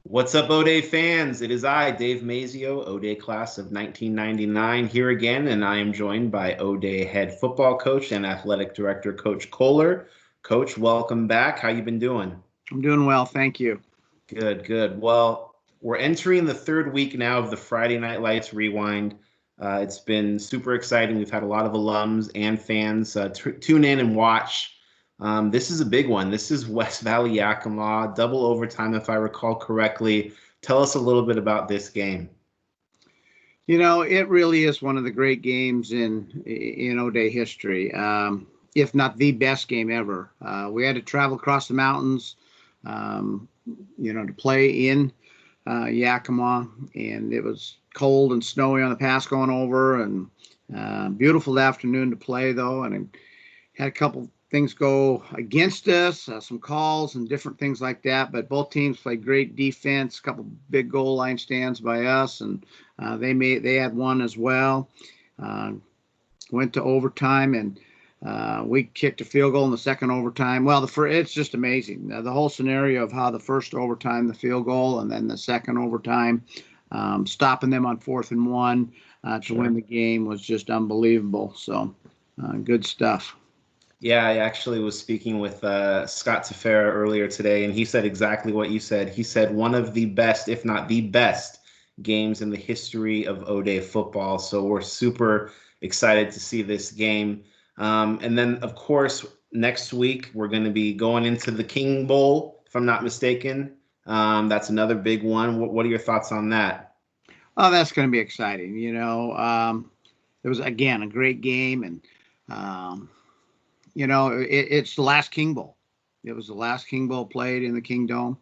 What's up, O'Day fans? It is I, Dave Mazio, O'Day class of 1999, here again, and I am joined by O'Day head football coach and athletic director, Coach Kohler. Coach, welcome back. How you been doing? I'm doing well, thank you. Good, good. Well, we're entering the third week now of the Friday Night Lights Rewind. It's been super exciting. We've had a lot of alums and fans tune in and watch. This is a big one. This is West Valley Yakima, double overtime, if I recall correctly. Tell us a little bit about this game. You know, it really is one of the great games in O'Day history, if not the best game ever. We had to travel across the mountains, to play in Yakima, and it was cold and snowy on the pass going over, and beautiful afternoon to play though, and it had a couple things go against us, some calls and different things like that. But both teams played great defense. A couple big goal line stands by us, and they had one as well. Went to overtime, and we kicked a field goal in the second overtime. Well, it's just amazing. The whole scenario of how the first overtime, the field goal, and then the second overtime, stopping them on 4th and 1 to win the game was just unbelievable. So good stuff. Yeah, I actually was speaking with Scott Tefera earlier today, and he said exactly what you said. He said one of the best, if not the best, games in the history of O'Day football. So we're super excited to see this game. And then, of course, next week we're going to be going into the King Bowl, if I'm not mistaken. That's another big one. What are your thoughts on that? Oh, that's going to be exciting. It was, again, a great game, and it's the last King Bowl. It was the last King Bowl played in the Kingdom.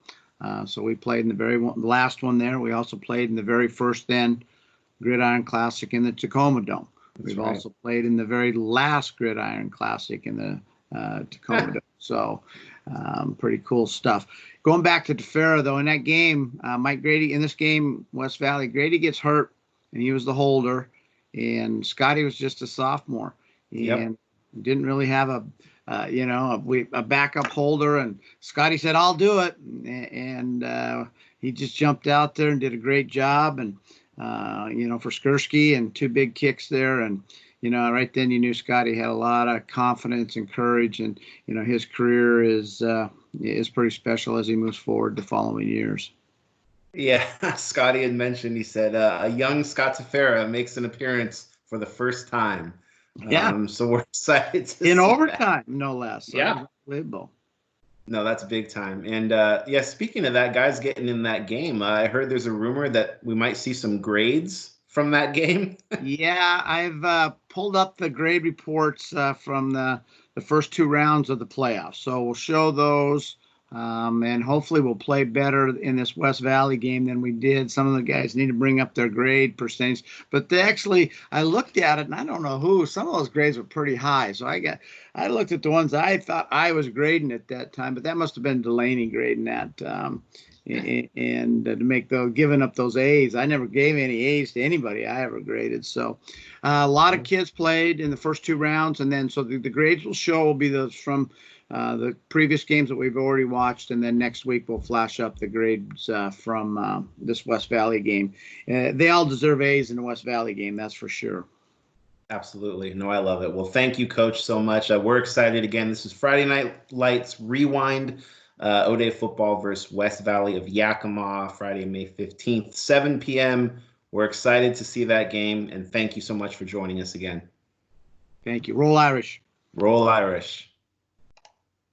So we played in the last one there. We also played in the very first then Gridiron Classic in the Tacoma Dome. We've also played in the very last Gridiron Classic in the Tacoma Dome. So pretty cool stuff. Going back to Tefera, though, in that game, Mike Grady, in this game, West Valley, Grady gets hurt, and he was the holder, and Scotty was just a sophomore. And didn't really have a backup holder, and Scotty said, "I'll do it," and he just jumped out there and did a great job, and for Skursky, and 2 big kicks there, and right then you knew Scotty had a lot of confidence and courage, and his career is pretty special as he moves forward the following years. Yeah, Scotty had mentioned, he said, a young Scott Tefera makes an appearance for the first time. Yeah. So we're excited to in see overtime, no less. So yeah. Unbelievable. No, that's big time. And speaking of that, guys getting in that game, I heard there's a rumor that we might see some grades from that game. Yeah, I've pulled up the grade reports from the first 2 rounds of the playoffs. So we'll show those. And hopefully we'll play better in this West Valley game than we did. Some of the guys need to bring up their grade percentage. But I looked at it, and I don't know who. Some of those grades were pretty high. So I looked at the ones I thought I was grading at that time, but that must have been Delaney grading that. And to make giving up those A's, I never gave any A's to anybody I ever graded. So a lot of kids played in the first 2 rounds, and then so the grades will be those from the previous games that we've already watched, and then next week we'll flash up the grades from this West Valley game. They all deserve A's in the West Valley game, that's for sure. Absolutely. No, I love it. Well, thank you, Coach, so much. We're excited. Again, this is Friday Night Lights Rewind, O'Day football versus West Valley of Yakima, Friday, May 15th, 7 p.m. We're excited to see that game, and thank you so much for joining us again. Thank you. Roll Irish. Roll Irish.